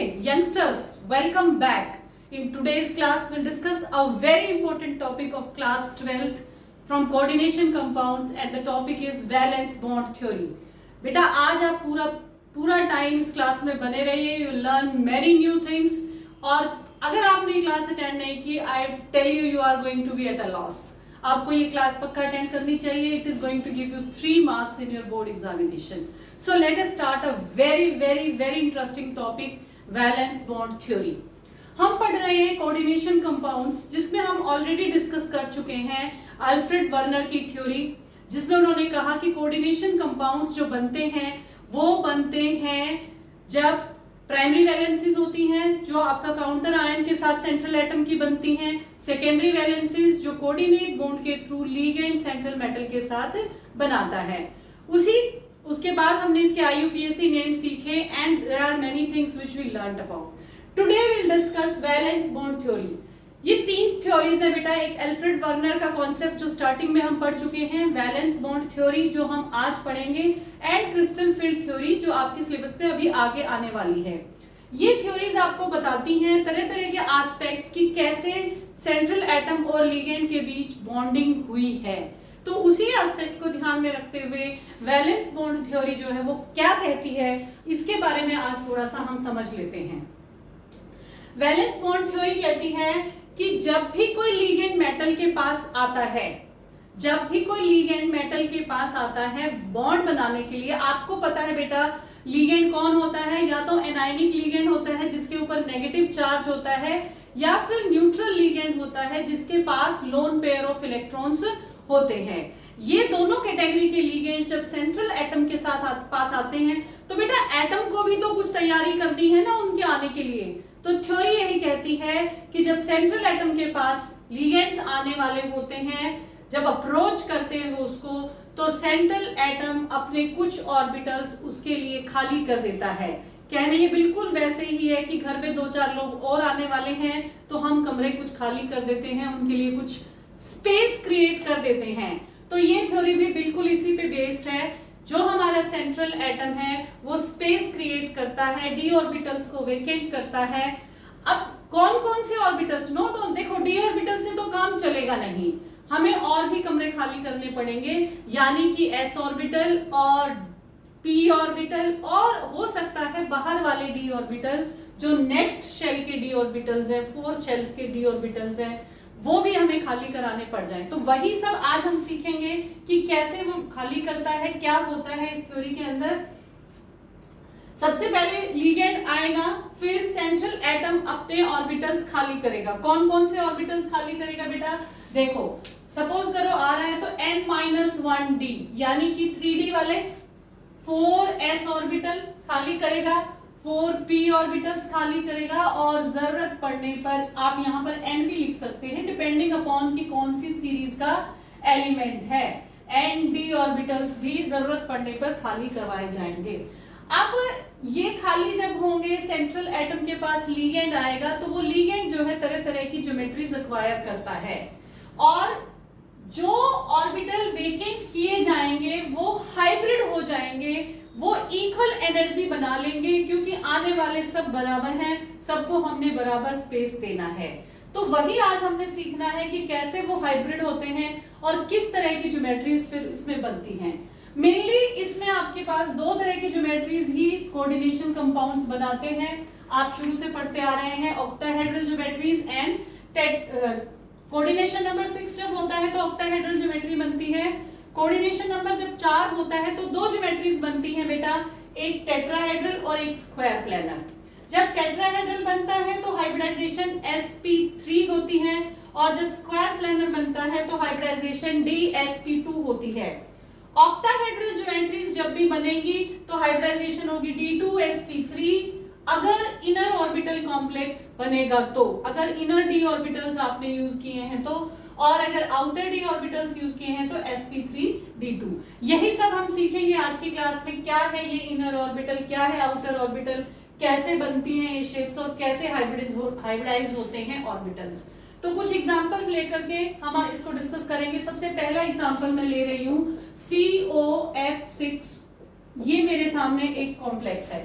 Okay, youngsters, welcome back. In today's class, we'll discuss a very important topic of class 12th from coordination compounds, and the topic is valence bond theory. बेटा आज आप पूरा time इस class में बने रहिए. You learn many new things. और अगर आपने क्लास अटेंड नहीं की, I tell you are going to be at a loss. आपको ये क्लास पक्का अटेंड करनी चाहिए. It is going to give you 3 marks in your board examination. So let us start a very very very interesting topic, valence bond theory. हम पढ़ रहे हैं coordination compounds, जिसमें हम ऑलरेडी डिस्कस कर चुके हैं अल्फ्रेड वर्नर की थ्योरी, जिसमें उन्होंने कहा कि कोऑर्डिनेशन कंपाउंड्स जो बनते हैं वो बनते हैं जब प्राइमरी वैलेंसीज होती हैं जो आपका काउंटर आयन के साथ सेंट्रल एटम की बनती हैं, सेकेंडरी वैलेंसीज जो कोऑर्डिनेट बॉन्ड के थ्रू लिगेंड सेंट्रल मेटल के साथ बनाता है. उसके बाद हमने इसके IUPAC नेम सीखे, and there are many things which we learned about. Today we will discuss valence bond theory. ये 3 थ्योरीज है बेटा. एक अल्फ्रेड वर्नर का कॉन्सेप्ट जो स्टार्टिंग में हम पढ़ चुके हैं, वैलेंस बॉन्ड थ्योरी जो हम आज पढ़ेंगे, एंड क्रिस्टल फील्ड थ्योरी जो आपकी सिलेबस में अभी आगे आने वाली है. ये थ्योरीज आपको बताती हैं तरह तरह के एस्पेक्ट्स की कैसे सेंट्रल एटम और लिगेंड के बीच बॉन्डिंग हुई है. तो उसी एस्पेक्ट को ध्यान में रखते हुए वैलेंस बॉन्ड थ्योरी जो है वो क्या कहती है, इसके बारे में आज थोड़ा सा हम समझ लेते हैं. वैलेंस बॉन्ड थ्योरी कहती है कि जब भी कोई लिगेंड मेटल के पास आता है, बॉन्ड बनाने के लिए, आपको पता है बेटा लिगेंड कौन होता है, या तो एनायनिक लिगेंड होता है जिसके ऊपर नेगेटिव चार्ज होता है, या फिर न्यूट्रल लिगेंड होता है जिसके पास लोन पेयर ऑफ इलेक्ट्रॉन्स होते हैं. ये दोनों कैटेगरी के लिगेंड जब सेंट्रल एटम के साथ पास आते हैं, तो बेटा एटम को भी तो कुछ तैयारी करनी है ना उनके आने के लिए. तो थ्योरी यही कहती है कि जब सेंट्रल एटम के पास लिगेंड्स आने वाले होते हैं, जब अप्रोच करते हैं वो उसको, तो सेंट्रल एटम अपने कुछ ऑर्बिटल्स उसके लिए खाली कर देता है. कहने ये बिल्कुल वैसे ही है कि घर पे 2-4 लोग और आने वाले हैं तो हम कमरे कुछ खाली कर देते हैं, उनके लिए कुछ स्पेस क्रिएट कर देते हैं. तो ये थ्योरी भी बिल्कुल इसी पे बेस्ड है. जो हमारा सेंट्रल एटम है वो स्पेस क्रिएट करता है, डी ऑर्बिटल्स को वेकेंट करता है. अब कौन कौन से ऑर्बिटल्स, नोट ऑल, देखो डी ऑर्बिटल से तो काम चलेगा नहीं, हमें और भी कमरे खाली करने पड़ेंगे, यानी कि एस ऑर्बिटल और पी ऑर्बिटल, और हो सकता है बाहर वाले डी ऑर्बिटल जो नेक्स्ट शेल के डी ऑर्बिटल्स हैं, 4 शेल्स के डी ऑर्बिटल्स हैं, वो भी हमें खाली कराने पड़ जाए. तो वही सब आज हम सीखेंगे कि कैसे वो खाली करता है, क्या होता है इस थ्योरी के अंदर. सबसे पहले लिगेंड आएगा, फिर सेंट्रल एटम अपने ऑर्बिटल्स खाली करेगा. कौन कौन से ऑर्बिटल्स खाली करेगा बेटा, देखो सपोज करो आ रहा है तो n-1d, यानी कि 3d वाले 4s ऑर्बिटल खाली करेगा, 4p ऑर्बिटल्स खाली करेगा, और जरूरत पड़ने पर आप यहाँ पर n भी लिख सकते हैं डिपेंडिंग अपॉन कि कौन सी सीरीज का एलिमेंट है. nd ऑर्बिटल्स भी जरूरत पड़ने पर खाली करवाए जाएंगे. अब ये खाली जब होंगे, सेंट्रल एटम के पास लिगेंड आएगा, तो वो लिगेंड जो है तरह तरह की ज्योमेट्रीज एक्वायर करता है, और जो ऑर्बिटल वेकेंट किए जाएंगे वो हाइब्रिड हो जाएंगे, वो इक्वल एनर्जी बना लेंगे, क्योंकि आने वाले सब बराबर हैं, सबको हमने बराबर स्पेस देना है. तो वही आज हमने सीखना है कि कैसे वो हाइब्रिड होते हैं और किस तरह की ज्योमेट्रीज फिर इसमें बनती हैं. मेनली इसमें आपके पास 2 तरह की ज्योमेट्रीज ही कोऑर्डिनेशन कंपाउंड्स बनाते हैं. आप शुरू से पढ़ते आ रहे हैं octahedral geometries and coordination number 6 जब होता है तो ऑक्टाहेड्रल ज्योमेट्री बनती है. कोऑर्डिनेशन नंबर जब 4 होता है तो 2 ज्योमेट्रीज बनती हैं बेटा, एक टेट्राहेड्रल और एक स्क्वायर प्लैनर. जब टेट्राहेड्रल बनता है तो हाइब्रिडाइजेशन sp3 होती है, और जब स्क्वायर प्लैनर बनता है तो हाइब्रिडाइजेशन dsp2 होती है. ऑक्टाहेड्रल ज्योमेट्रीज जब भी बनेगी तो हाइब्रिडाइजेशन होगी d2sp3 अगर इनर ऑर्बिटल कॉम्प्लेक्स बनेगा तो, अगर इनर डी ऑर्बिटल्स आपने यूज किए हैं तो, और अगर आउटर डी ऑर्बिटल्स यूज किए हैं तो sp3d2. यही सब हम सीखेंगे आज की क्लास में. क्या है ये इनर ऑर्बिटल, क्या है आउटर ऑर्बिटल, कैसे बनती हैं ये शेप्स, और कैसे हाइब्रिडाइज होते हैं ऑर्बिटल्स. तो कुछ एग्जांपल्स लेकर के हम इसको डिस्कस करेंगे. सबसे पहला एग्जांपल मैं ले रही हूँ COF6. ये मेरे सामने एक कॉम्प्लेक्स है.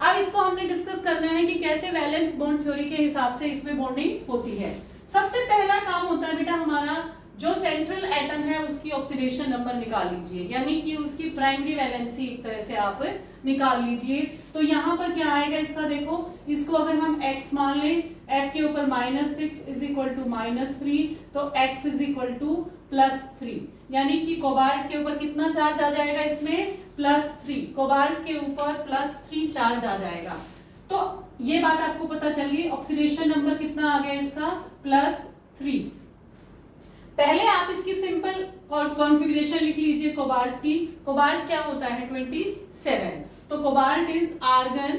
अब इसको हमने डिस्कस करना है कि कैसे वैलेंस बॉन्ड थ्योरी के हिसाब से इसमें बॉन्डिंग होती है। सबसे पहला काम होता है बेटा हमारा, जो सेंट्रल एटम है उसकी ऑक्सीडेशन नंबर निकाल लीजिए, यानी कि उसकी प्राइमरी वैलेंसी एक तरह से आप निकाल लीजिए। तो यहाँ पर क्या आएगा इसका, देखो इसको अगर हम x मान लें, f के ऊपर -6 इज इक्वल टू -3, तो x इज इक्वल टू +3, यानी कि कोबाल्ट के ऊपर कितना चार्ज आ जाएगा इसमें, +3, कोबाल्ट के ऊपर +3 चार्ज आ जाएगा। तो ये बात आपको पता चली, ऑक्सीडेशन नंबर कितना आ गया इसका, +3। पहले आप इसकी सिंपल कॉन्फ़िगरेशन लिख लीजिए कोबाल्ट की। कोबाल्ट क्या होता है, 27, तो cobalt is argon.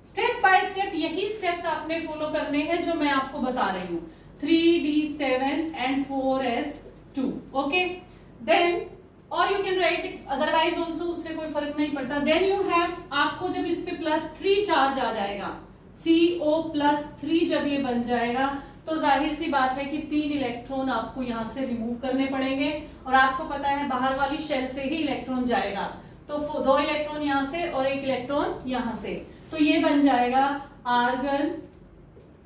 Step by step यही स्टेप्स आपने फॉलो करने हैं जो मैं आपको बता रही हूँ, 3d7 and 4s2, okay. Then और you can write it otherwise also, उससे कोई फर्क नहीं पड़ता। देन यू हैव, आपको जब इस पे +3 चार्ज आ जाएगा, CO+3 जब ये बन जाएगा, तो जाहिर सी बात है कि 3 इलेक्ट्रॉन आपको यहाँ से रिमूव करने पड़ेंगे, और आपको पता है बाहर वाली शेल से ही इलेक्ट्रॉन जाएगा, तो 2 इलेक्ट्रॉन यहाँ से और 1 इलेक्ट्रॉन यहाँ से, तो ये बन जाएगा आर्गन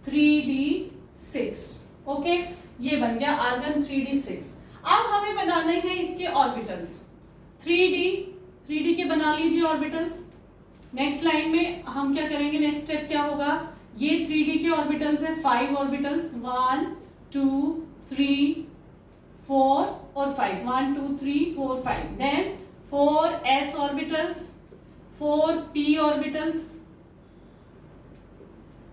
3d6, ओके, ये बन गया आर्गन 3d6। अब हमें बनाने हैं इसके ऑर्बिटल्स, 3d के बना लीजिए ऑर्बिटल्स। नेक्स्ट लाइन में हम क्या करेंगे, नेक्स्ट स्टेप क्या होगा, ये 3d के ऑर्बिटल्स है 5 ऑर्बिटल्स, 1 2 3 4 और 5, 1 2 3 4 5। Then 4s orbitals, 4p orbitals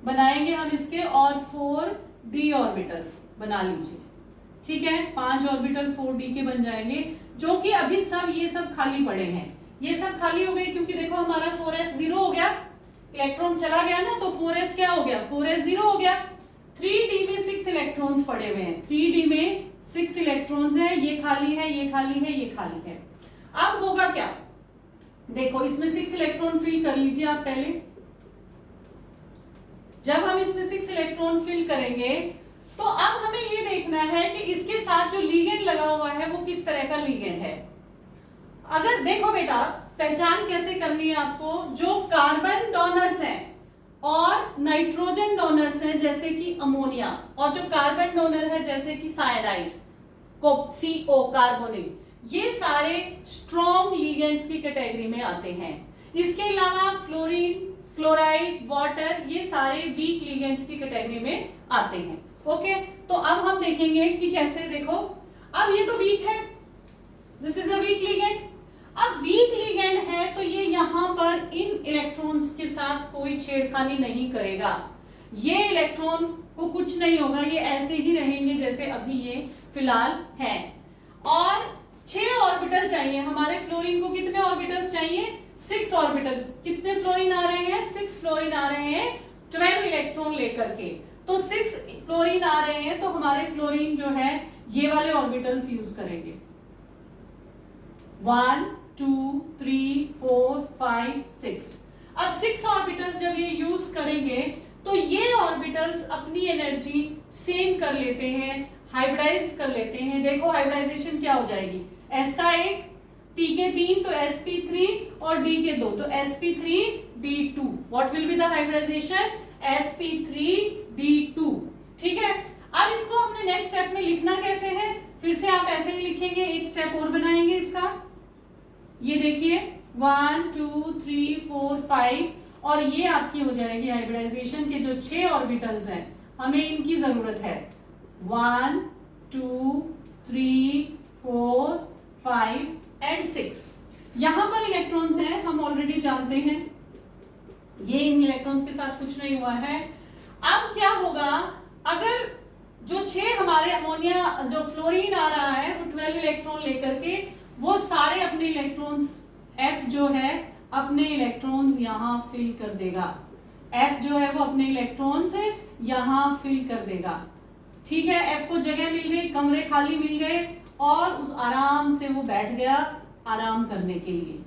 बनाएंगे हम इसके, और 4d ऑर्बिटल्स बना लीजिए, ठीक है। 5 ऑर्बिटल 4d के बन जाएंगे, जो कि अभी सब ये सब खाली पड़े हैं, ये सब खाली हो गए क्योंकि देखो हमारा 4s 0 हो गया, इलेक्ट्रॉन चला गया ना, तो 4s क्या हो गया, 4s 0 हो गया। 3d में 6 इलेक्ट्रॉन्स पड़े हुए हैं, 3d में 6 इलेक्ट्रॉन्स हैं, ये खाली है, ये खाली है, ये खाली है। अब होगा क्या, देखो इसमें 6 इलेक्ट्रॉन फिल कर लीजिए आप पहले। जब हम इसमें 6 इलेक्ट्रॉन फिल करेंगे, तो अब हमें ये देखना है कि इसके साथ जो लीगेंड लगा हुआ है वो किस तरह का लीगेंड है। अगर देखो बेटा, पहचान कैसे करनी है आपको, जो कार्बन डोनर्स हैं और नाइट्रोजन डोनर्स हैं जैसे कि अमोनिया, और जो कार्बन डोनर है जैसे कि साइनाइड, CO कार्बोनिल, ये सारे स्ट्रॉन्ग लीगेंड्स की कैटेगरी में आते हैं। इसके अलावा फ्लोरीन, क्लोराइड, वाटर, ये सारे वीक लीगेंड्स की कैटेगरी में आते हैं, ओके। तो अब हम देखेंगे कि कैसे, देखो अब ये तो वीक है, this is a weak ligand. अब वीक लीगेंड है तो ये यहाँ पर इन इलेक्ट्रॉन्स के साथ कोई छेड़खानी नहीं करेगा, ये इलेक्ट्रॉन को कुछ नहीं होगा, ये ऐसे ही रहेंगे जैसे अभी ये फिलहाल है। और 6 ऑर्बिटल चाहिए हमारे फ्लोरीन को, कितने ऑर्बिटल्स चाहिए, 6 ऑर्बिटल। कितने फ्लोरीन आ रहे हैं, 6 फ्लोरीन आ रहे हैं 12 इलेक्ट्रॉन लेकर के, तो 6 फ्लोरीन आ रहे हैं, तो हमारे फ्लोरीन जो है ये वाले ऑर्बिटल्स यूज करेंगे, 1 2 3 4 5 6। अब 6 ऑर्बिटल्स जब ये यूज करेंगे तो ये ऑर्बिटल्स अपनी एनर्जी सेम कर लेते हैं, हाइब्रिडाइज कर लेते हैं। देखो हाइब्रिडाइजेशन क्या हो जाएगी, s का 1, p के 3 तो sp3, और d के 2 तो sp3d2। What will be the hybridization, sp3d2, ठीक है। अब इसको हमने नेक्स्ट स्टेप में लिखना कैसे है, फिर से आप ऐसे ही लिखेंगे, एक स्टेप और बनाएंगे इसका। ये देखिए 1 2 3 4 5, और ये आपकी हो जाएगी हाइब्रिडाइजेशन के जो 6 ऑर्बिटल्स हैं, हमें इनकी जरूरत है 1 2 3 4 5 एंड 6। यहां पर इलेक्ट्रॉन्स हैं, हम ऑलरेडी जानते हैं, ये इन इलेक्ट्रॉन्स के साथ कुछ नहीं हुआ है। अब क्या होगा, अगर जो 6 हमारे अमोनिया, जो फ्लोरीन आ रहा है वो 12 इलेक्ट्रॉन लेकर के, वो सारे अपने इलेक्ट्रॉन्स, F जो है अपने इलेक्ट्रॉन्स यहाँ फिल कर देगा, F जो है वो अपने इलेक्ट्रॉन्स यहाँ फिल कर देगा, ठीक है। F को जगह मिल गई, कमरे खाली मिल गए, और उस आराम से वो बैठ गया आराम करने के लिए।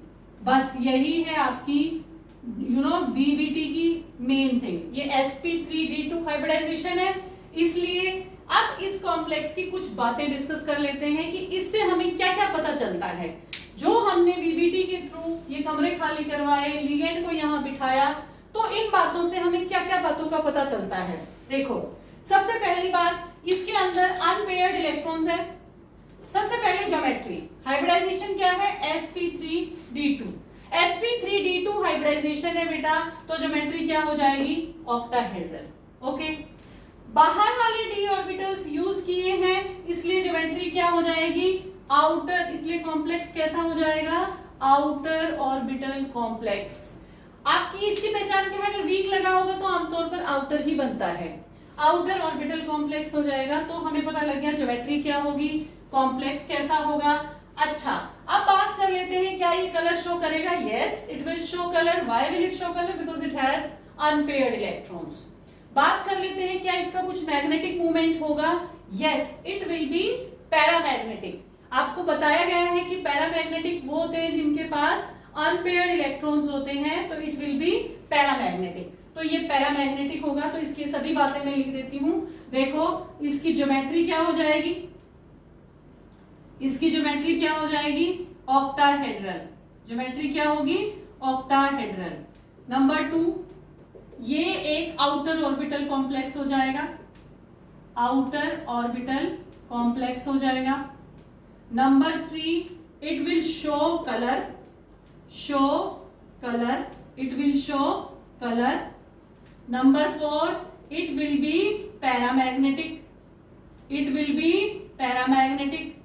बस यही है आपकी VBT की मेन थिंग, ये sp3d2 हाइब्रिडाइजेशन है। इसलिए अब इस कॉम्प्लेक्स की कुछ बातें डिस्कस कर लेते हैं कि इससे हमें क्या क्या पता चलता है। जो हमने VBT के थ्रू ये कमरे खाली करवाए, लिगेंड को यहाँ बिठाया, इन बातों से हमें क्या क्या बातों का पता चलता है? देखो, सबसे पहली बात, इसके अंदर अनपेयर्ड इलेक्ट्रॉन्स है। सबसे पहले ज्योमेट्री, हाइब्रिडाइजेशन क्या है? sp3d2। sp3d2 हाइब्रिडाइजेशन है बेटा, तो ज्योमेट्री क्या हो जाएगी? ऑक्टाहेड्रल। ओके, बाहर वाले d ऑर्बिटल्स यूज किए हैं, इसलिए ज्योमेट्री क्या हो जाएगी? आउटर, इसलिए कॉम्प्लेक्स कैसा हो जाएगा? Outer orbital complex. आपकी इसकी पहचान क्या है? अगर वीक लगा होगा तो आमतौर पर आउटर ही बनता है, आउटर ऑर्बिटल कॉम्प्लेक्स हो जाएगा। तो हमें पता लग गया ज्योमेट्री क्या होगी, कॉम्प्लेक्स कैसा होगा। अच्छा, अब बात कर लेते हैं, क्या ये कलर शो करेगा? Yes, it will show colour. Why will it show colour? Because it has unpaired electrons. बात कर लेते हैं, क्या इसका कुछ मैग्नेटिक मूवमेंट होगा? Yes, it will be paramagnetic. आपको बताया गया है कि पैरामैग्नेटिक वो होते हैं जिनके पास अनपेयर्ड इलेक्ट्रॉन्स होते हैं, तो इट विल बी पैरामैग्नेटिक। तो ये पैरामैग्नेटिक होगा, तो इसकी सभी बातें मैं लिख देती हूं। देखो, इसकी ज्योमेट्री क्या हो जाएगी? इसकी ज्योमेट्री क्या हो जाएगी? ऑक्टाहेड्रल। ज्योमेट्री क्या होगी? ऑक्टाहेड्रल। नंबर 2, ये एक आउटर ऑर्बिटल कॉम्प्लेक्स हो जाएगा, आउटर ऑर्बिटल कॉम्प्लेक्स हो जाएगा। Number 3, it will show colour, show colour, it will show colour. Number 4, it will be paramagnetic, it will be paramagnetic.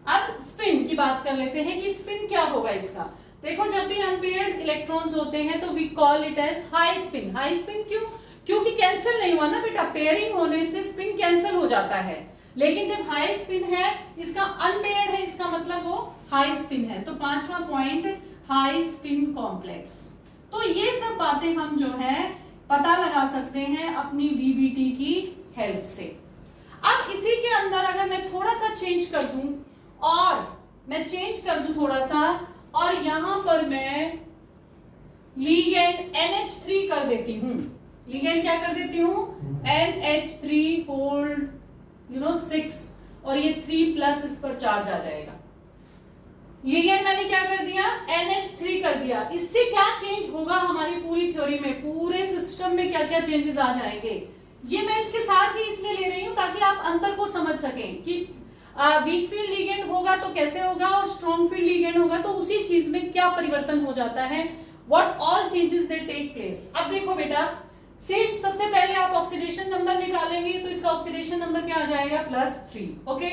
अब स्पिन की बात कर लेते हैं कि स्पिन क्या होगा इसका। देखो, जब भी अनपेयर्ड इलेक्ट्रॉन्स होते हैं तो we call it as high spin. High spin क्यों? क्योंकि कैंसिल नहीं हुआ ना बेटा, पेयरिंग होने से स्पिन कैंसिल हो जाता है। लेकिन जब हाई स्पिन है, इसका अनपेयर्ड है, इसका मतलब वो हाई स्पिन है। तो 5वां पॉइंट, हाई स्पिन कॉम्प्लेक्स। तो ये सब बातें हम जो है पता लगा सकते हैं अपनी वीबीटी की हेल्प से। अब इसी के अंदर अगर मैं थोड़ा सा चेंज कर दूं, और मैं चेंज कर दूं थोड़ा सा, और यहां पर मैं लिगेंड NH3 कर देती हूं। लिगेंड क्या कर देती हूं? NH3 होल्ड 6, और ये 3+ इस पर चार्ज आ जाएगा। लिगेंड मैंने क्या कर दिया? NH3 कर दिया। इससे क्या चेंज होगा हमारी पूरी थ्योरी में, पूरे सिस्टम में क्या क्या चेंजेस आ जाएंगे, ये मैं इसके साथ ही इसलिए ले रही हूं ताकि आप अंतर को समझ सकें कि वीक फील्ड लिगेंड होगा तो कैसे होगा, और स्ट्रॉन्ग फील्ड लिगेंड होगा तो उसी चीज में क्या परिवर्तन हो जाता है, what all changes they take place. अब देखो बेटा, सिर्फ सबसे पहले आप ऑक्सीडेशन नंबर निकालेंगे, तो इसका ऑक्सीडेशन नंबर क्या आ जाएगा? +3। ओके,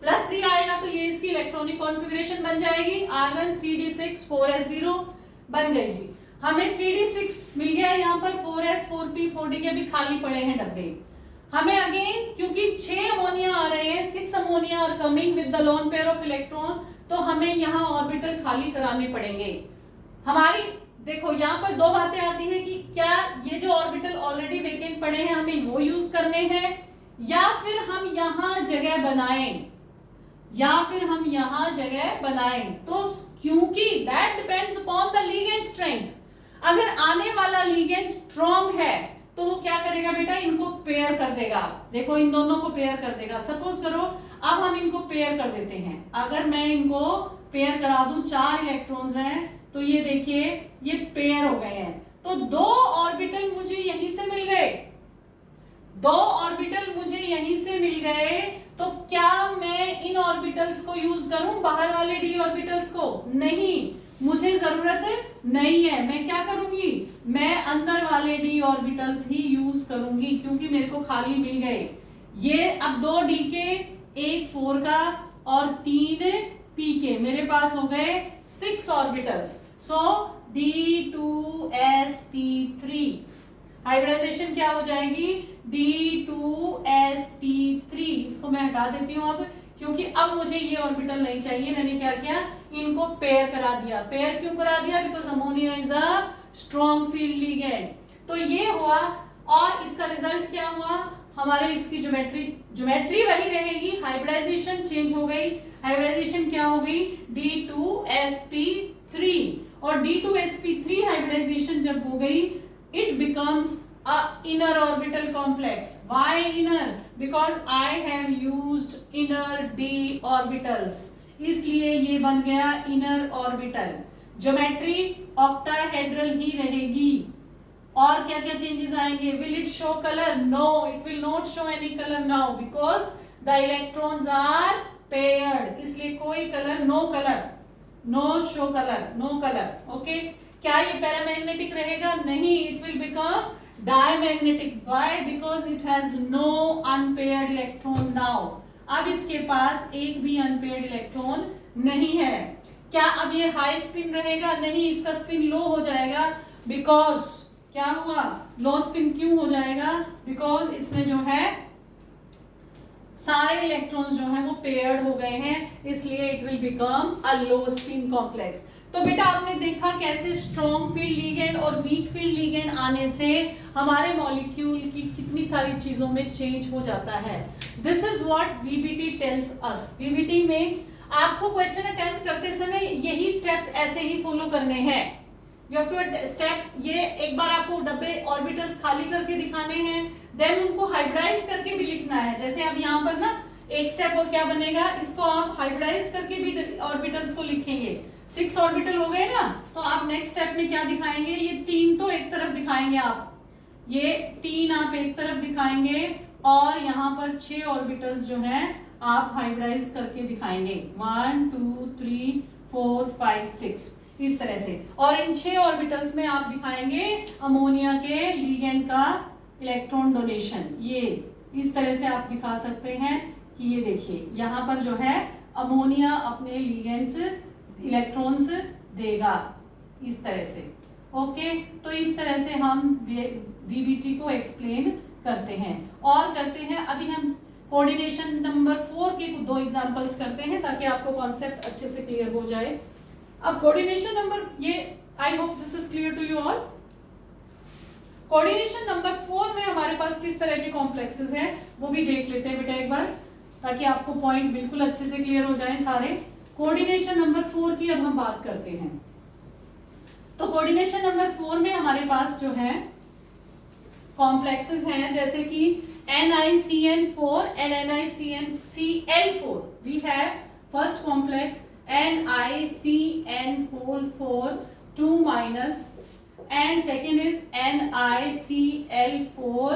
+3 आएगा तो ये इसकी इलेक्ट्रॉनिक कॉन्फ़िगरेशन बन जाएगी, R1 3d6 4s0 बन गई जी। हमें 3d6 मिल गया, यहाँ पर 4s 4p 4d के भी खाली पड़े हैं डब्बे। हमें अगेन, क्योंकि 6 अमोनिया आ रहे हैं, 6 ammonia are coming with the lone pair of electron, तो हमें यहाँ ऑर्बिटल खाली कराने पड़ेंगे। हमारी देखो, यहाँ पर दो बातें आती है कि क्या ये जो ऑर्बिटल ऑलरेडी वेकेंट पड़े हैं हमें वो यूज करने हैं, या फिर हम यहाँ जगह बनाएं, या फिर हम यहाँ जगह बनाएं। तो क्योंकि that depends upon the ligand strength. अगर आने वाला लिगेंड स्ट्रॉन्ग है तो वो क्या करेगा बेटा? इनको पेयर कर देगा। देखो, इन दोनों को पेयर कर देगा। सपोज करो अब हम इनको पेयर कर देते हैं। अगर मैं इनको पेयर करा दूं, 4 इलेक्ट्रॉन्स हैं, तो ये देखिए ये पेयर हो गए हैं। तो 2 ऑर्बिटल मुझे यहीं से मिल गए, 2 ऑर्बिटल मुझे यहीं से मिल गए। तो क्या मैं इन ऑर्बिटल्स को यूज करूं, बाहर वाले d ऑर्बिटल्स को? नहीं, मुझे जरूरत नहीं है। मैं क्या करूंगी? मैं अंदर वाले d ऑर्बिटल्स ही यूज करूंगी, क्योंकि मेरे को खाली मिल गए। ये अब 2 d के, 1 4 का और 3 p के, मेरे पास हो गए 6 ऑर्बिटल्स। सो d2sp3 हाइब्रिडाइजेशन क्या हो जाएगी? d2sp3। इसको मैं हटा देती हूँ अब, क्योंकि अब मुझे ये ऑर्बिटल नहीं चाहिए। मैंने क्या किया? इनको पेयर करा दिया। पेयर क्यों करा दिया? Because ammonia is a strong field ligand. तो ये हुआ, और इसका रिजल्ट क्या हुआ? हमारे इसकी ज्योमेट्री वही रहेगी, हाइब्रिडाइजेशन चेंज हो गई। हाइब्रिडाइजेशन क्या हो गई? d2sp3। और d2sp3 हाइब्रिडाइजेशन जब हो गई, it becomes a inner orbital complex. Why inner? Because I have used inner d orbitals, इसलिए ये बन गया inner orbital। ज्योमेट्री ऑक्टाहेड्रल ही रहेगी। और क्या क्या चेंजेस आएंगे? Will it show colour? No, it will not show any colour now because the electrons are paired, इसलिए कोई colour, no colour, no show colour, no colour. Okay, क्या ये पैरामैग्नेटिक रहेगा? नहीं, it will become diamagnetic. Why? Because it has no unpaired electron now. अब इसके पास एक भी अनपेयर्ड इलेक्ट्रॉन नहीं है। क्या अब ये हाई स्पिन रहेगा? नहीं, इसका स्पिन लो हो जाएगा। बिकॉज क्या हुआ? लो स्पिन क्यों हो जाएगा? बिकॉज इसमें जो है सारे इलेक्ट्रॉन्स जो है वो पेयर्ड हो गए हैं, इसलिए it will become a low spin complex. तो बेटा आपने देखा कैसे स्ट्रॉन्ग फील्ड लिगेंड और वीक फील्ड लिगेंड आने से हमारे मॉलिक्यूल की कितनी सारी चीजों में चेंज हो जाता है। This is what VBT tells us. VBT में आपको क्वेश्चन अटेम्प्ट करते समय यही स्टेप्स ऐसे ही फॉलो करने हैं। यू हैव टू स्टेप, ये एक बार आपको डब्बे ऑर्बिटल्स खाली करके दिखाने हैं, देन उनको हाइब्रिडाइज करके भी लिखना है। जैसे अब यहाँ पर ना एक स्टेप और क्या बनेगा, इसको आप हाइब्रिडाइज करके भी ऑर्बिटल्स को लिखेंगे। 6 ऑर्बिटल हो गए ना, तो आप नेक्स्ट स्टेप में क्या दिखाएंगे? ये 3 तो एक तरफ दिखाएंगे आप, ये 3 आप एक तरफ दिखाएंगे और यहाँ पर 6 ऑर्बिटल्स जो हैं आप हाइब्रिडाइज करके दिखाएंगे। 1 2 3 4 5 6 इस तरह से। और इन 6 ऑर्बिटल्स में आप दिखाएंगे अमोनिया के लिगेंड का इलेक्ट्रॉन डोनेशन। ये इस तरह से आप दिखा सकते हैं कि ये देखिए यहाँ पर जो है अमोनिया अपने लिगेंड्स इलेक्ट्रॉन्स देगा इस तरह से। ओके, तो इस तरह से हम वीबीटी को एक्सप्लेन करते हैं और करते हैं। अभी हम कोऑर्डिनेशन नंबर 4 के 2 एग्जांपल्स करते हैं ताकि आपको कॉन्सेप्ट अच्छे से क्लियर हो जाए। अब कोऑर्डिनेशन नंबर, ये I hope this is clear to you all. Coordination number 4 में हमारे पास किस तरह के कॉम्प्लेक्सेस हैं वो भी देख लेते हैं बेटा एक बार, ताकि आपको पॉइंट बिल्कुल अच्छे से क्लियर हो जाए सारे। कोऑर्डिनेशन नंबर 4 की अब हम बात करते हैं। तो कोऑर्डिनेशन नंबर 4 में हमारे पास जो है कॉम्प्लेक्सेस हैं, जैसे कि NiCN4 and NiCN4। We have first complex NiCN4 2 minus and second is NiCl4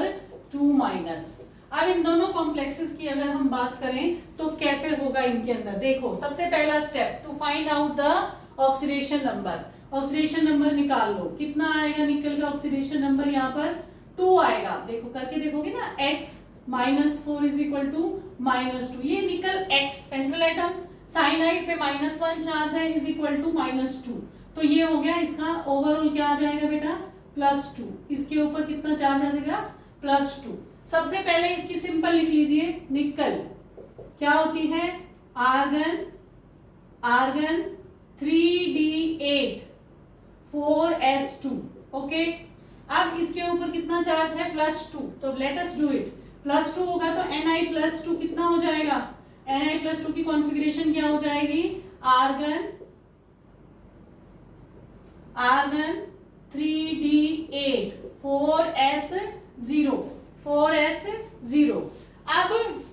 2 minus। अब इन दोनों कॉम्प्लेक्सेस की अगर हम बात करें तो कैसे होगा इनके अंदर, देखो सबसे पहला step to find out the oxidation number. Oxidation number निकाल लो, कितना आएगा निकल का ऑक्सीडेशन नंबर? यहाँ पर 2 आएगा। देखो करके देखोगे ना, x -4 इज इक्वल टू -2। ये निकल x सेंट्रल एटम, साइनाइड पे -1 चार्ज है, इज इक्वल टू -2। तो ये हो गया इसका ओवरऑल क्या आ जाएगा बेटा? +2। इसके ऊपर कितना चार्ज आ जाएगा? +2। सबसे पहले इसकी सिंपल लिख लीजिए, निकल क्या होती है? Argon, argon 3d8 4s2। Okay, अब इसके ऊपर कितना चार्ज है? +2। तो लेट अस डू इट। +2 होगा तो Ni+2 कितना हो जाएगा? Ni+2 की कॉन्फ़िगरेशन क्या हो जाएगी? Argon, argon 3d8 4s0 4s0। अब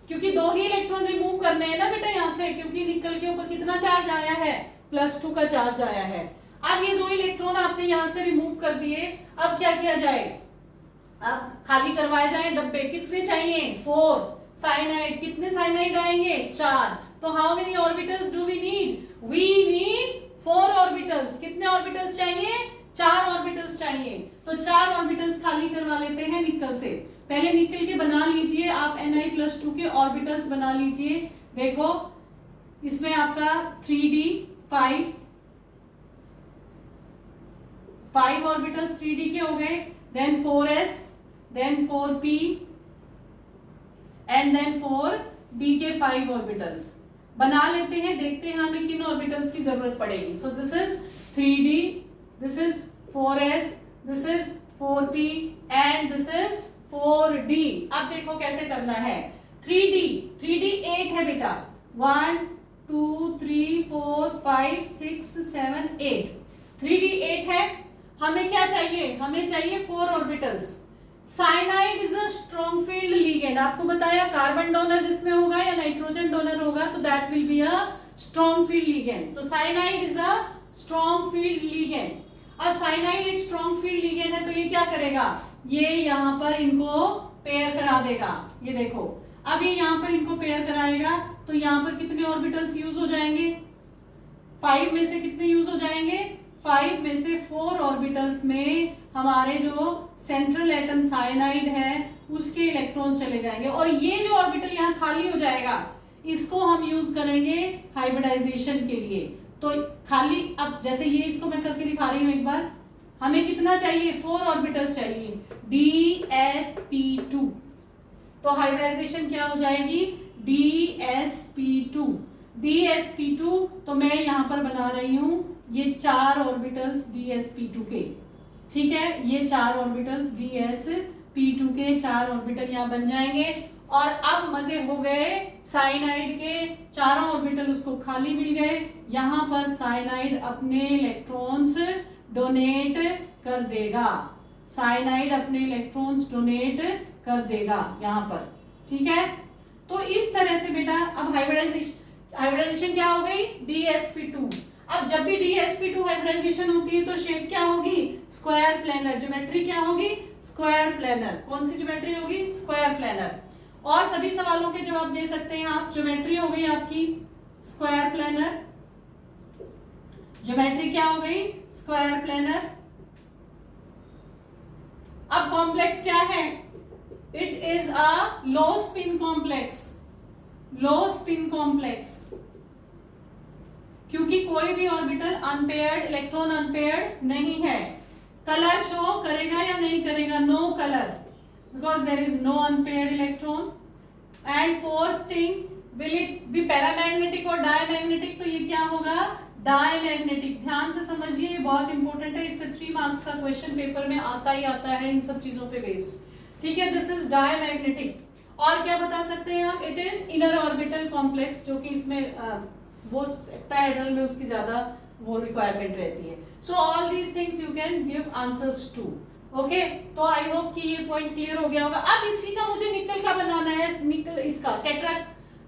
क्योंकि 2 ही इलेक्ट्रॉन रिमूव करने हैं ना बेटा यहाँ से, क्योंकि निकल के ऊपर कितना चार्ज आया है? +2 का चार्ज आया है। अब ये 2 इलेक्ट्रॉन आपने यहाँ से रिमूव कर दिए। अब क्या किया जाए? अब खाली करवाए जाए डब्बे। कितने चाहिए? 4। साइनाइड, कितने साइनाइड आएंगे? 4। तो how many orbitals do we need? We need 4 orbitals. कितने ऑर्बिटल्स चाहिए? 4 ऑर्बिटल्स चाहिए। तो 4 ऑर्बिटल्स खाली करवा लेते हैं निकल से। पहले निकल के बना लीजिए आप Ni+2 के ऑर्बिटल्स बना लीजिए। देखो इसमें आपका 3d 5 ऑर्बिटल्स 3d के हो गए, then 4s, then 4p and then 4d के 5 ऑर्बिटल्स बना लेते हैं। देखते हैं हमें किन ऑर्बिटल्स की जरूरत पड़ेगी। So this is 3d, this is 4s, this is 4p and this is 4d। अब देखो कैसे करना है। 3d 8 है बेटा, 1 2 3 4 5 6 7 8। 3d 8 है। हमें क्या चाहिए? हमें चाहिए 4 orbitals. Cyanide is a strong field ligand. आपको बताया कार्बन डोनर जिसमें होगा या नाइट्रोजन डोनर होगा तो that will be a strong field ligand. तो cyanide is a strong field ligand. अब साइनाइड एक स्ट्रॉन्ग फील्ड लिगेंड है, तो ये क्या करेगा, ये यहाँ पर इनको पेयर करा देगा। ये देखो, अब ये यहाँ पर इनको पेयर कराएगा, तो यहाँ पर कितने ऑर्बिटल्स यूज हो जाएंगे, 5 में से कितने यूज हो जाएंगे, 5 में से 4 ऑर्बिटल्स में हमारे जो सेंट्रल एटम साइनाइड है उसके इलेक्ट्रॉन्स चले जाएंगे, और ये जो ऑर्बिटल यहाँ खाली हो जाएगा इसको हम यूज करेंगे हाइब्रिडाइजेशन के लिए। तो खाली, अब जैसे ये इसको मैं करके दिखा रही हूं एक बार, हमें कितना चाहिए, 4 ऑर्बिटल्स चाहिए, dsp2। तो हाइब्रिडाइजेशन क्या हो जाएगी, dsp2। dsp2 तो मैं यहां पर बना रही हूं ये 4 ऑर्बिटल्स dsp2 के, ठीक है, ये 4 ऑर्बिटल्स dsp2 के 4 ऑर्बिटल यहां बन जाएंगे। और अब मजे हो गए, साइनाइड के चारों ऑर्बिटल उसको खाली मिल गए, यहां पर साइनाइड अपने इलेक्ट्रॉन्स डोनेट कर देगा, साइनाइड अपने इलेक्ट्रॉन्स डोनेट कर देगा यहां पर, ठीक है। तो इस तरह से बेटा अब हाइब्रिडाइजेशन क्या हो गई, dsp2। अब जब भी dsp2 हाइब्रिडाइजेशन होती है तो शेप क्या होगी, स्क्वायर प्लेनर। ज्योमेट्री क्या होगी, स्क्वायर प्लेनर। कौन सी ज्योमेट्री होगी, स्क्वायर प्लेनर। और सभी सवालों के जवाब दे सकते हैं आप। ज्योमेट्री हो गई आपकी स्क्वायर प्लेनर, ज्योमेट्री क्या हो गई, स्क्वायर प्लेनर। अब कॉम्प्लेक्स क्या है, it is a low spin complex, low spin complex, क्योंकि कोई भी ऑर्बिटल अनपेयर्ड, इलेक्ट्रॉन अनपेयर्ड नहीं है। कलर शो करेगा या नहीं करेगा, no colour, because there is no unpaired electron। and fourth thing, will it be paramagnetic और diamagnetic, तो ये क्या होगा, diamagnetic। ध्यान से समझिए, ये बहुत इंपॉर्टेंट है, इस पे 3 मार्क्स का क्वेश्चन पेपर में आता ही आता है इन सब चीजों पे बेस्ड, ठीक है। This is diamagnetic। और क्या बता सकते हैं आप, it is inner orbital complex, जो कि इसमें वो octahedral में उसकी ज्यादा वो रिक्वायरमेंट रहती है। So all these things you can give answers to, okay. तो आई होप कि ये पॉइंट क्लियर हो गया होगा। अब इसी का मुझे निकल का बनाना है, निकल इसका टेट्रा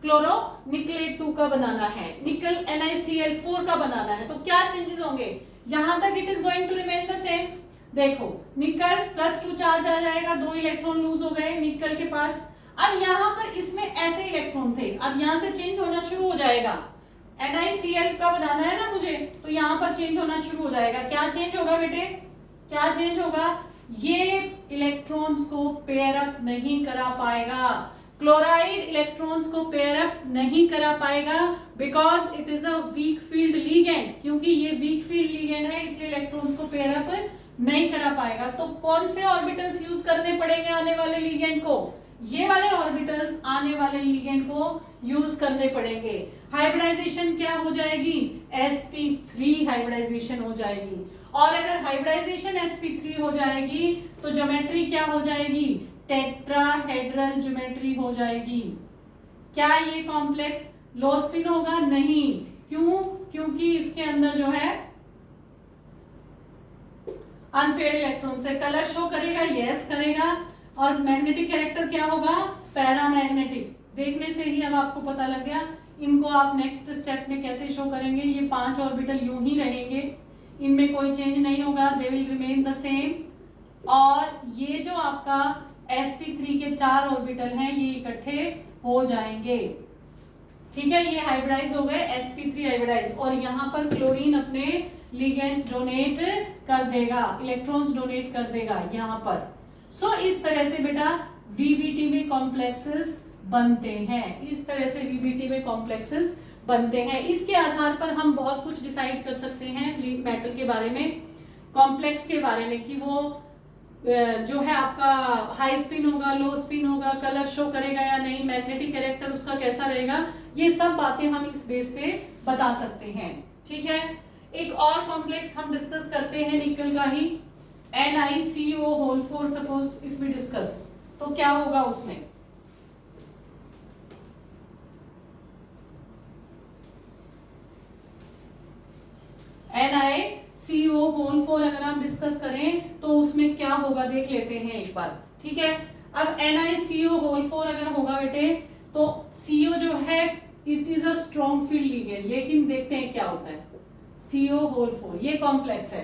क्लोरो निकलेट 2 का बनाना है, निकल NiCl4 का बनाना है। तो क्या चेंजेस होंगे, यहां तक it is going to remain the same. देखो, निकल +2 चार्ज आ जाएगा, 2 इलेक्ट्रॉन लूज हो गए निकल के पास। अब यहाँ पर इसमें ऐसे इलेक्ट्रॉन थे, अब यहाँ से चेंज होना शुरू हो जाएगा। NiCl का बनाना है ना मुझे, तो यहाँ पर चेंज होना शुरू हो जाएगा। क्या चेंज होगा बेटे, क्या चेंज होगा, ये इलेक्ट्रॉन्स को पेयर अप नहीं करा पाएगा, क्लोराइड इलेक्ट्रॉन्स को पेयर अप नहीं करा पाएगा, because it is a weak field ligand. क्योंकि ये वीक फील्ड लिगेंड है, इसलिए इलेक्ट्रॉन्स को पेयर अप नहीं करा पाएगा। तो कौन से ऑर्बिटल्स यूज करने पड़ेंगे आने वाले लिगेंड को, ये वाले ऑर्बिटल्स आने वाले लिगेंड को यूज करने पड़ेंगे। हाइब्रिडाइजेशन क्या हो जाएगी, sp3 हाइब्रिडाइजेशन हो जाएगी। और अगर हाइब्रिडाइजेशन sp3 हो जाएगी तो ज्योमेट्री क्या हो जाएगी, टेट्राहेड्रल ज्योमेट्री हो जाएगी। क्या ये कॉम्प्लेक्स लो स्पिन होगा, नहीं, क्यों, क्योंकि इसके अंदर जो है अनपेयर्ड इलेक्ट्रॉन से। कलर शो करेगा, यस करेगा। और मैग्नेटिक कैरेक्टर क्या होगा, पैरामैग्नेटिक। देखने से ही अब आपको पता लग गया। इनको आप नेक्स्ट स्टेप में कैसे शो करेंगे, ये 5 ऑर्बिटल यूं ही रहेंगे, इनमें कोई चेंज नहीं होगा, they will remain the same. और ये जो आपका sp3 के 4 ऑर्बिटल हैं ये इकट्ठे हो जाएंगे, ठीक है। ये हाइब्रिडाइज हो गए, sp3 हाइब्रिडाइज। और यहाँ पर क्लोरीन अपने लिगेंड्स डोनेट कर देगा, इलेक्ट्रॉन्स डोनेट कर देगा यहाँ पर। सो इस तरह से बेटा VBT में कॉम्प्लेक्सेस बनते हैं, इस तरह से VBT में कॉम्प्लेक्सेस बनते हैं। इसके आधार पर हम बहुत कुछ डिसाइड कर सकते हैं मेटल के बारे में, कॉम्प्लेक्स के बारे में, कि वो जो है आपका हाई स्पिन होगा, लो स्पिन होगा, कलर शो करेगा या नहीं, मैग्नेटिक कैरेक्टर उसका कैसा रहेगा, ये सब बातें हम इस बेस पे बता सकते हैं, ठीक है। एक और कॉम्प्लेक्स हम डिस्कस करते हैं निकल का ही, NiCO4 suppose if we discuss, तो क्या होगा उसमें, NiCO4 अगर हम डिस्कस करें तो उसमें क्या होगा देख लेते हैं एक बार, ठीक है। अब NiCO4 अगर होगा बेटे तो CO जो है it is a strong field ligand, लेकिन देखते हैं क्या होता है। CO4, ये कॉम्प्लेक्स है।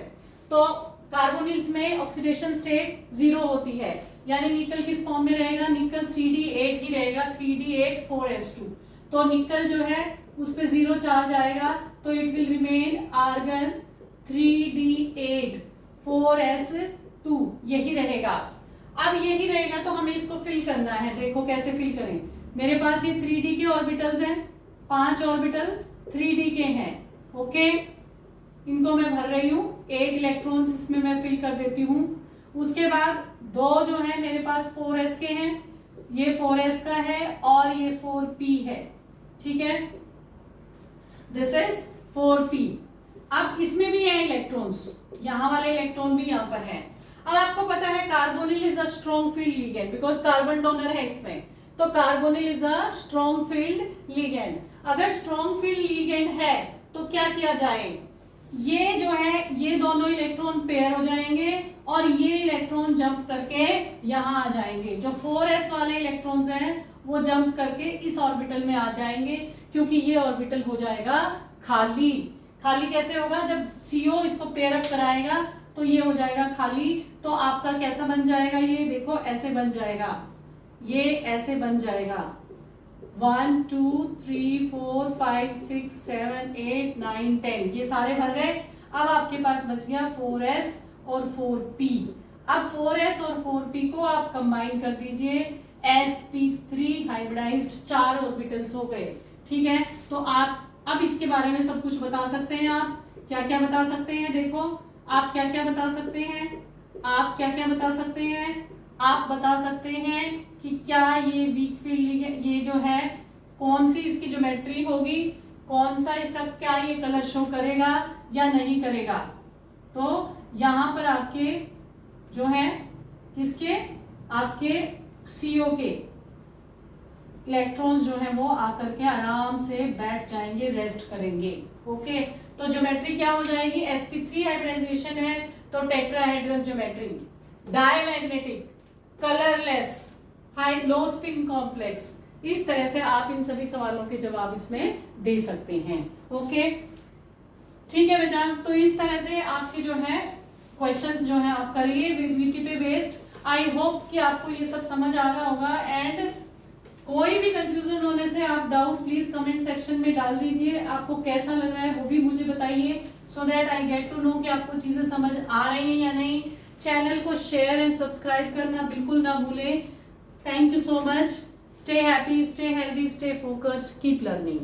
तो कार्बोनिल्स में ऑक्सीडेशन स्टेट 0 होती है, यानी निकल किस फॉर्म में रहेगा, निकल 3D8 ही रहेगा, 3D8 4s2। तो निकल जो है उस पे 0 चार्ज आएगा, तो it will remain argon 3D8 4s2, यही रहेगा। अब यही रहेगा तो हमें इसको फिल करना है। देखो कैसे फिल करें। मेरे पास ये 3D के ऑर्बिटल्स हैं, 5 ऑर्बिटल 3D के हैं। ओके, इनको मैं भर रही हूँ, 8 इलेक्ट्रॉन्स इसमें मैं फिल कर देती हूँ। उसके बाद 2 जो है मेरे पास 4s के हैं, ये 4s का है और ये 4p है, ठीक है, दिस इज 4p। अब इसमें भी है इलेक्ट्रॉन्स, यहाँ वाले इलेक्ट्रॉन भी यहाँ पर है। अब आपको पता है carbonyl is a strong field ligand, because carbon donor है इसमें, तो carbonyl is a strong field ligand. अगर स्ट्रॉन्ग फील्ड लिगेंड है तो क्या किया जाए, ये जो है ये दोनों इलेक्ट्रॉन पेयर हो जाएंगे और ये इलेक्ट्रॉन जंप करके यहाँ आ जाएंगे। जो 4s वाले इलेक्ट्रॉन्स हैं वो जंप करके इस ऑर्बिटल में आ जाएंगे, क्योंकि ये ऑर्बिटल हो जाएगा खाली। खाली कैसे होगा, जब CO इसको पेयर अप कराएगा तो ये हो जाएगा खाली। तो आपका कैसा बन जाएगा, ये देखो ऐसे बन जाएगा, ये ऐसे बन जाएगा 1 2 3 4 5 6 7 8 9 10, ये सारे भर गए। अब आपके पास बच गया 4s और 4p। अब 4s और 4p को आप कंबाइन कर दीजिए, sp3 हाइब्रिडाइज्ड 4 ऑर्बिटल्स हो गए, ठीक है। तो आप अब इसके बारे में सब कुछ बता सकते हैं। आप क्या क्या बता सकते हैं, देखो आप क्या क्या बता सकते हैं, आप क्या क्या बता सकते हैं। आप बता सकते हैं कि क्या ये वीक फील्ड, ये जो है कौन सी इसकी ज्योमेट्री होगी, कौन सा इसका, क्या ये कलर शो करेगा या नहीं करेगा। तो यहाँ पर आपके जो है किसके, आपके CO के इलेक्ट्रॉन्स जो है वो आकर के आराम से बैठ जाएंगे, रेस्ट करेंगे। ओके, तो ज्योमेट्री क्या हो जाएगी, sp3 हाइब्रिडाइजेशन है तो tetrahedral geometry, diamagnetic, colourless, high low spin complex. इस तरह से आप इन सभी सवालों के जवाब इसमें दे सकते हैं। ओके, ठीक है बेटा, तो इस तरह से आपके जो है क्वेश्चंस जो है आप करिए वीटी पे बेस्ड। आई होप कि आपको ये सब समझ आ रहा होगा, एंड कोई भी कंफ्यूजन होने से आप डाउट प्लीज कमेंट सेक्शन में डाल दीजिए। आपको कैसा लग रहा है वो भी मुझे बताइए, so that I get to know कि आपको चीजें समझ आ रही हैं या नहीं। चैनल को शेयर एंड सब्सक्राइब करना बिल्कुल ना भूलें। Thank you so much. Stay happy, stay healthy, stay focused, keep learning.